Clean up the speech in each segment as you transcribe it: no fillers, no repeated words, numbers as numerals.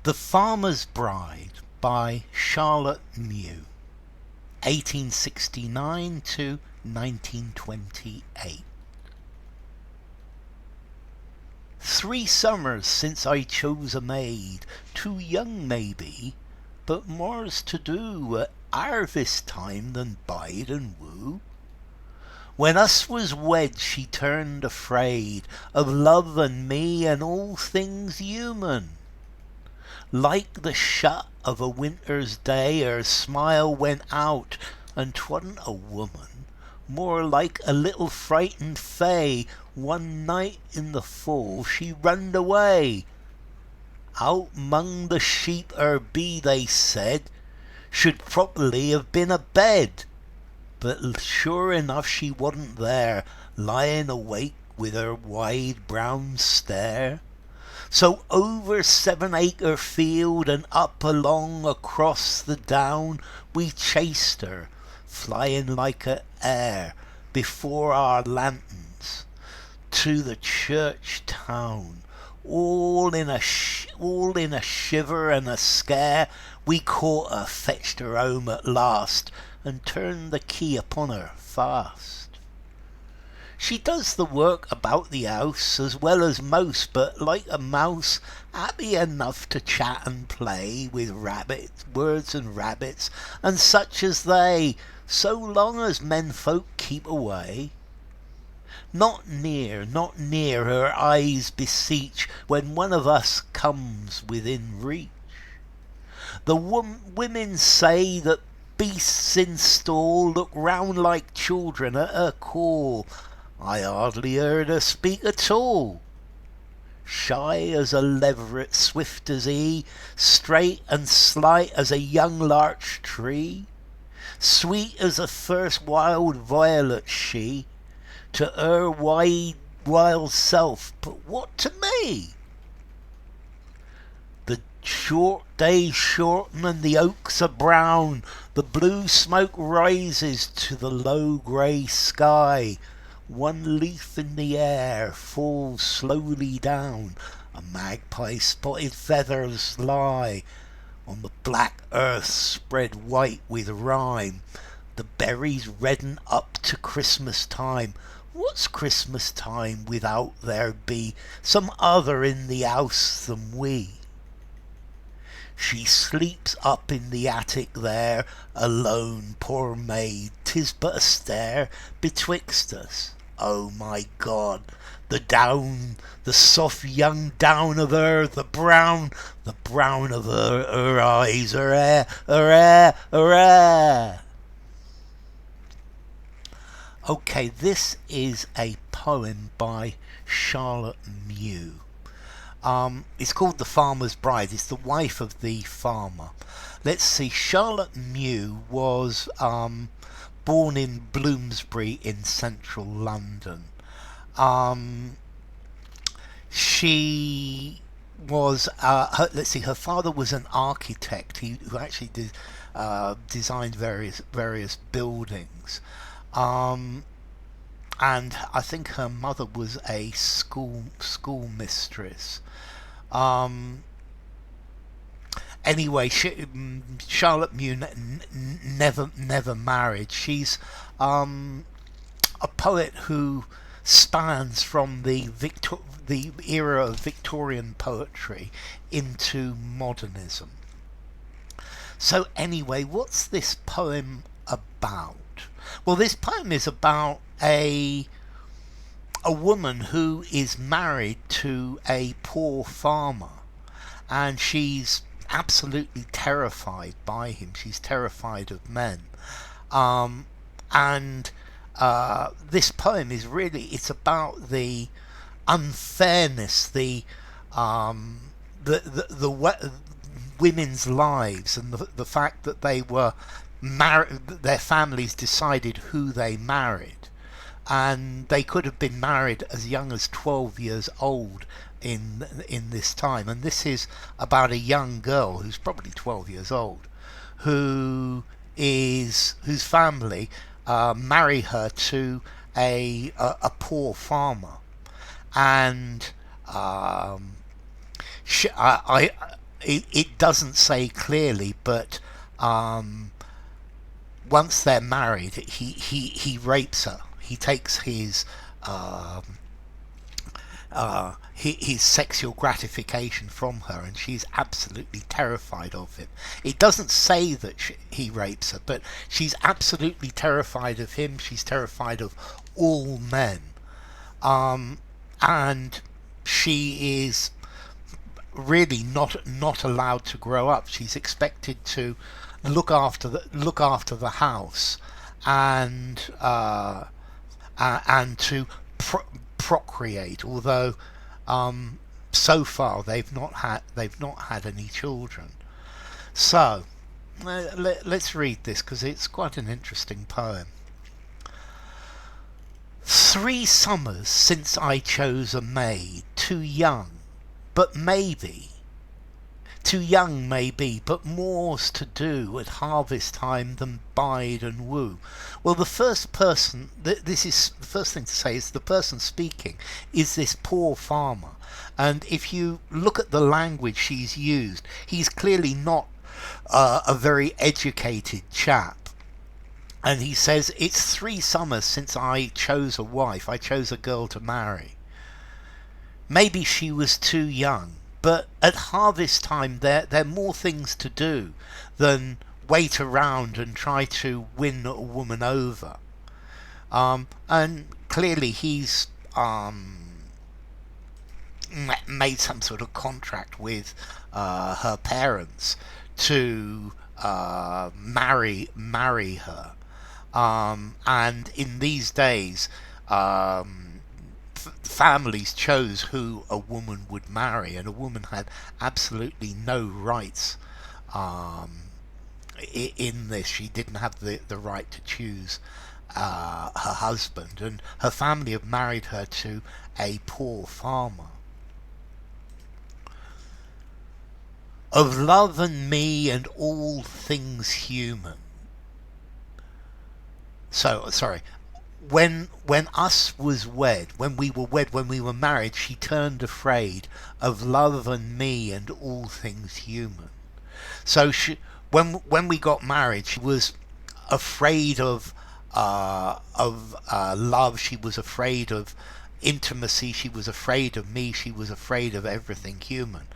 The Farmer's Bride by Charlotte Mew, 1869 to 1928. 3 summers since I chose a maid, too young maybe, but more's to do at harvest time than bide and woo. When us was wed she turned afraid of love and me and all things human. Like the shut of a winter's day her smile went out, and 'twadn't a woman, more like a little frightened fay. One night in the fall she runned away. Out 'mong the sheep her be, they said, should properly have been abed. But sure enough she wasn't there, lying awake with her wide brown stare. So over 7-acre field and up along across the down we chased her, flying like a hare before our lanterns, to the church town. All in a shiver and a scare, we caught her, fetched her home at last, and turned the key upon her fast. She does the work about the house as well as most, but like a mouse, happy enough to chat and play with rabbits, birds and rabbits, and such as they, so long as men folk keep away. Not near, her eyes beseech, when one of us comes within reach. The women say that beasts in stall look round like children at her call. I hardly heard her speak at all. Shy as a leveret, swift as he, straight and slight as a young larch tree, sweet as the first wild violet she, to her wild self, but what to me? The short days shorten and the oaks are brown, the blue smoke rises to the low grey sky. One leaf in the air falls slowly down, a magpie's spotted feathers lie on the black earth spread white with rime. The berries redden up to Christmas time. What's Christmas time without there be some other in the house than we? She sleeps up in the attic there, alone, poor maid, 'tis but a stair betwixt us. Oh my God, the down, the soft young down of her, the brown of her eyes, her hair, her hair. Okay, this is a poem by Charlotte Mew. It's called The Farmer's Bride. It's the wife of the farmer. Let's see, Charlotte Mew was born in Bloomsbury in central London. She was, her father was an architect who actually designed various buildings. And I think her mother was a school mistress. Anyway, Charlotte Mew never married. She's a poet who spans from the era of Victorian poetry into modernism. So anyway, what's this poem about? Well, this poem is about a woman who is married to a poor farmer, and she's absolutely terrified by him. She's terrified of men. This poem is really, it's about the unfairness, the women's lives, and the fact that they were married, their families decided who they married, and they could have been married as young as 12 years old in this time. And this is about a young girl who's probably 12 years old, whose family marry her to a poor farmer, and it doesn't say clearly, but once they're married, he rapes her. He takes um, his sexual gratification from her, and she's absolutely terrified of him. It doesn't say that he rapes her, but she's absolutely terrified of him. She's terrified of all men, and she is really not allowed to grow up. She's expected to look after the house and to procreate. Although so far they've not had any children. So let's read this because it's quite an interesting poem. 3 summers since I chose a maid, too young, but maybe. Too young maybe, but more's to do at harvest time than bide and woo. Well, the first person, this is the first thing to say, is the person speaking is this poor farmer. And if you look at the language she's used, he's clearly not a very educated chap. And he says, it's 3 summers since I chose a wife, I chose a girl to marry. Maybe she was too young, but at harvest time there are more things to do than wait around and try to win a woman over. And clearly he's made some sort of contract with her parents to marry her. And in these days, families chose who a woman would marry, and a woman had absolutely no rights in this. She didn't have the right to choose her husband, and her family have married her to a poor farmer. Of love and me and all things human. So, sorry. When us was wed, when we were married, she turned afraid of love and me and all things human. So when we got married, she was afraid of love. She was afraid of intimacy. She was afraid of me. She was afraid of everything human.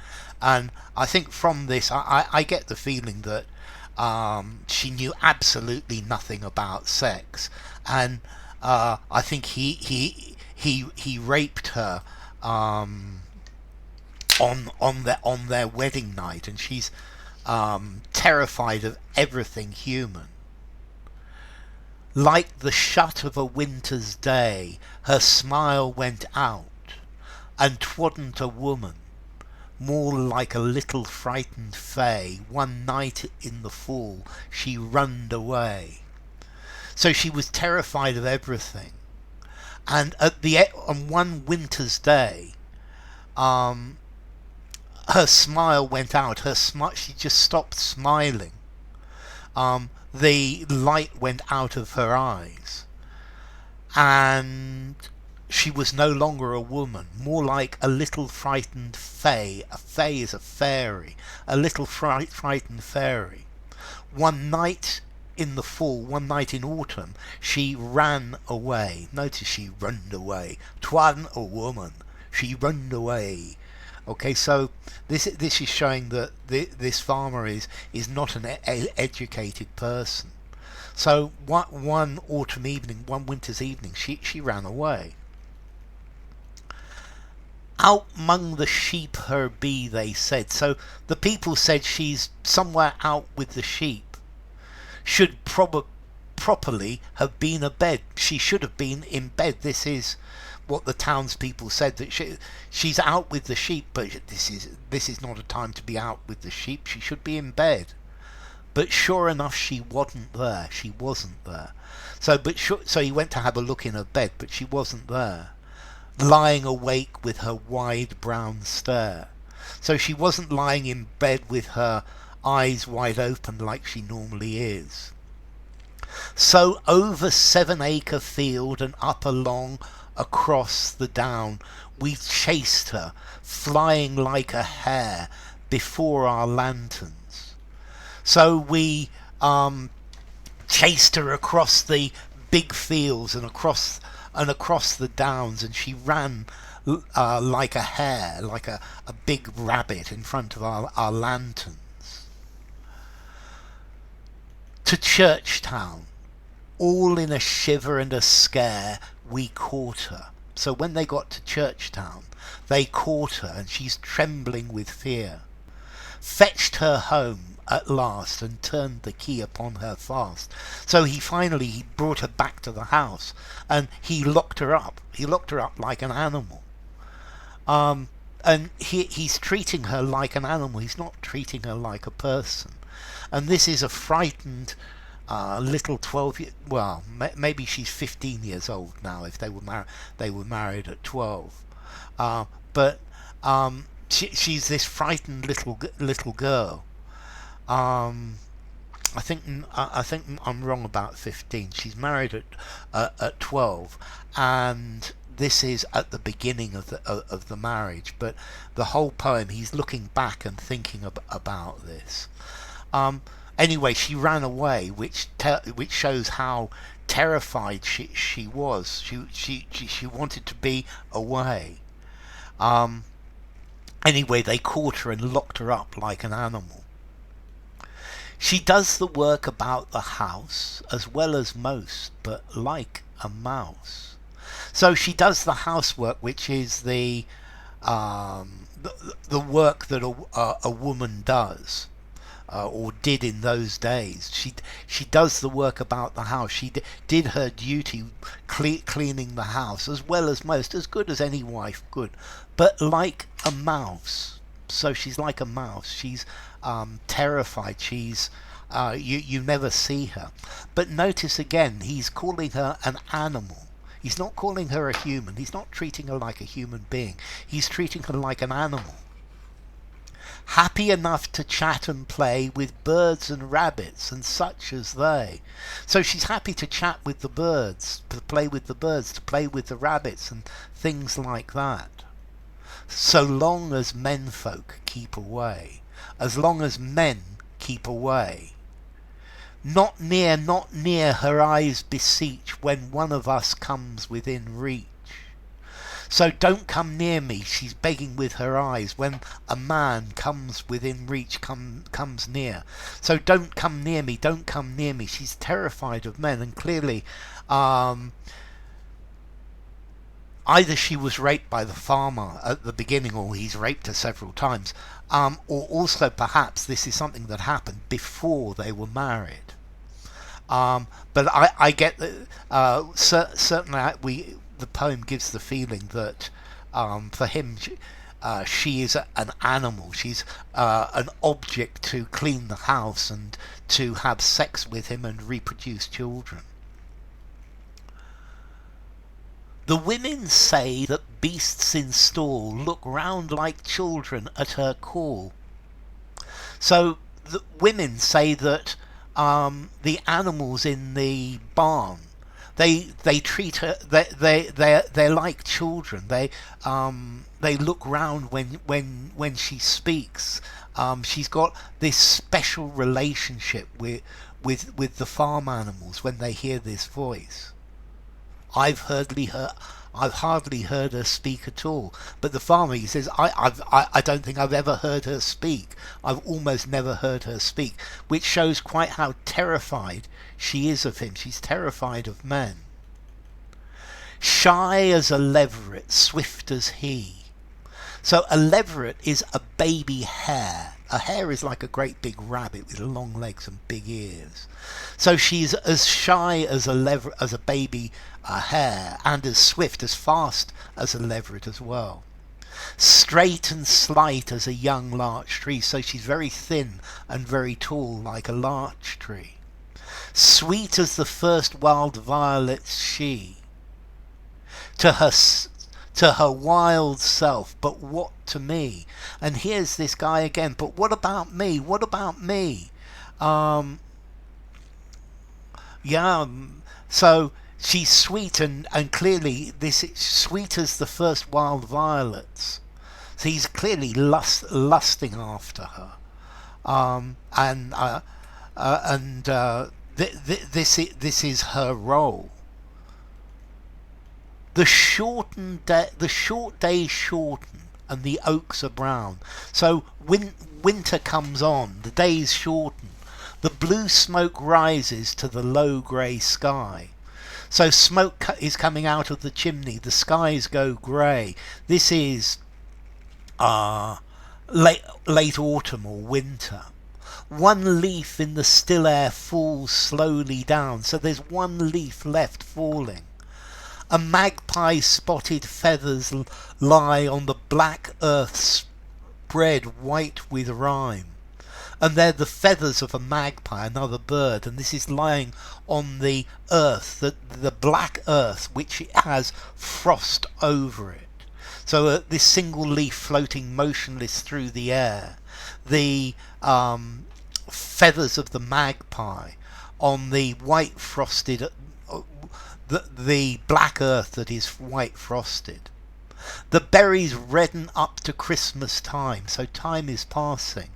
And I think from this, I get the feeling that she knew absolutely nothing about sex, and I think he raped her on their wedding night, and she's terrified of everything human. Like the shut of a winter's day, her smile went out, and 'twadn't a woman, more like a little frightened fay. One night in the fall she runned away. So she was terrified of everything, and on one winter's day, her smile went out. She just stopped smiling. The light went out of her eyes, and she was no longer a woman, more like a little frightened fay. A fay is a fairy, a little frightened fairy. One night in the fall, one night in autumn, she ran away. Notice she runned away. 'Twadn't a woman. She runned away. Okay, so this is showing that this farmer is not an educated person. So one autumn evening, one winter's evening, she ran away. Out among the sheep her be, they said. So the people said she's somewhere out with the sheep. Should properly have been abed. She should have been in bed. This is what the townspeople said, that she's out with the sheep, but this is not a time to be out with the sheep. She should be in bed. But sure enough, she wasn't there. She wasn't there. So he went to have a look in her bed, but she wasn't there, lying awake with her wide brown stare. So she wasn't lying in bed with her eyes wide open like she normally is. So over 7-acre field and up along across the down we chased her, flying like a hare, before our lanterns. So we chased her across the big fields and across the downs, and she ran like a hare, like a big rabbit in front of our lanterns. To Churchtown, all in a shiver and a scare, we caught her. So when they got to Churchtown, they caught her, and she's trembling with fear. Fetched her home at last, and turned the key upon her fast. So he brought her back to the house, and he locked her up. He locked her up like an animal. And he's treating her like an animal. He's not treating her like a person. And this is a frightened little 12 year, well, maybe she's 15 years old now, if they were married at 12. But she's this frightened little girl. I think I'm wrong about 15. She's married at 12, and this is at the beginning of the marriage. But the whole poem, he's looking back and thinking about this. Anyway, she ran away, which shows how terrified she was. She wanted to be away. Anyway, they caught her and locked her up like an animal. She does the work about the house as well as most, but like a mouse. So she does the housework, which is the work that a woman does. Or did in those days. She does the work about the house. She did her duty cleaning the house as well as most, as good as any wife could, but like a mouse. So she's like a mouse. She's terrified. She's you never see her. But notice again, he's calling her an animal. He's not calling her a human. He's not treating her like a human being. He's treating her like an animal. Happy enough to chat and play with birds and rabbits and such as they. So she's happy to chat with the birds, to play with the birds, to play with the rabbits and things like that. So long as menfolk keep away. As long as men keep away. Not near her eyes beseech when one of us comes within reach. So don't come near me, she's begging with her eyes, when a man comes within reach, comes near. So don't come near me, don't come near me. She's terrified of men, and clearly either she was raped by the farmer at the beginning, or he's raped her several times, or also perhaps this is something that happened before they were married. But I get that certainly the poem gives the feeling that for him she is an animal. She's an object to clean the house and to have sex with him and reproduce children. The women say that beasts in stall look round like children at her call. So the women say that the animals in the barn, they treat her, they're like children. They look round when she speaks. She's got this special relationship with the farm animals when they hear this voice. I've hardly heard her speak at all. But the farmer, he says, I don't think I've ever heard her speak. I've almost never heard her speak, which shows quite how terrified she is of him. She's terrified of men. Shy as a leveret, swift as he. So a leveret is a baby hare. A hare is like a great big rabbit with long legs and big ears. So she's as shy as a baby hare, and as swift, as fast as a leveret as well. Straight and slight as a young larch tree. So she's very thin and very tall, like a larch tree. Sweet as the first wild violets she. To her wild self, but what to me? And here's this guy again, but what about me? What about me? So she's sweet, and clearly this is sweet as the first wild violets. So he's clearly lusting after her. This is her role. The short days shorten, and the oaks are brown. So winter comes on, the days shorten. The blue smoke rises to the low grey sky. So smoke is coming out of the chimney. The skies go grey. This is late autumn or winter. One leaf in the still air falls slowly down. So there's one leaf left falling. A magpie's spotted feathers lie on the black earth spread white with rime. And they're the feathers of a magpie, another bird, and this is lying on the earth, the black earth, which it has frost over it. So this single leaf floating motionless through the air. The feathers of the magpie on the white frosted the black earth that is white frosted. The berries redden up to Christmas time, so time is passing.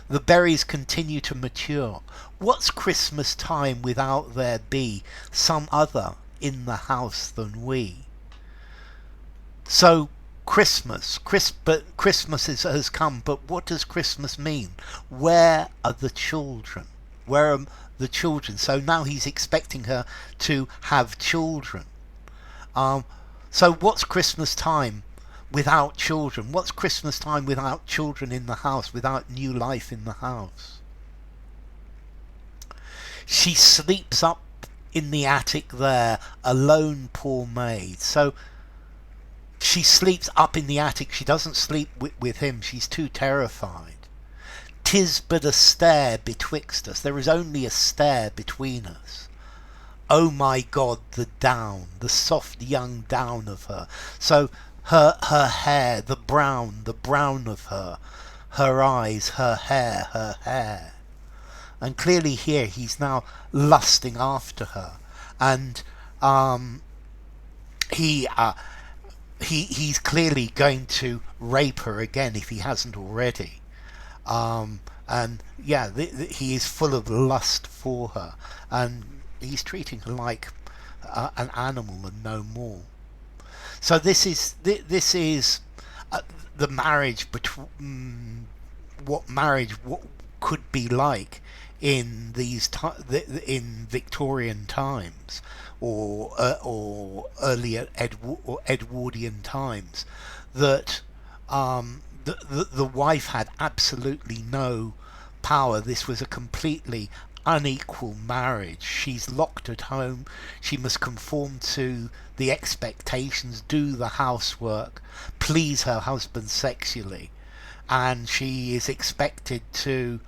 The berries continue to mature. What's Christmas time without there be some other in the house than we? So Christmas has come, but what does Christmas mean? Where are the children? Where are the children? So now he's expecting her to have children. So what's Christmas time without children? What's Christmas time without children in the house, without new life in the house? She sleeps up in the attic there, a lone poor maid. So she sleeps up in the attic. She doesn't sleep with him. She's too terrified. 'Tis but a stair betwixt us. There is only a stair between us. Oh my God, the down, the soft young down of her. So her hair, the brown of her eyes, her hair. And clearly here he's now lusting after her. And he's clearly going to rape her again if he hasn't already. And yeah, he is full of lust for her, and he's treating her like an animal and no more. So this is the marriage between what could be like in these in Victorian times or earlier Edwardian times, that the wife had absolutely no power. This was a completely unequal marriage. She's locked at home. She must conform to the expectations, do the housework, please her husband sexually, and she is expected to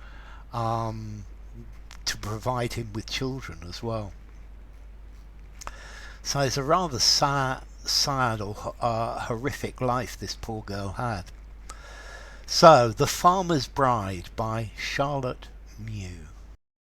provide him with children as well. So it's a rather sad or horrific life this poor girl had. So, The Farmer's Bride by Charlotte Mew.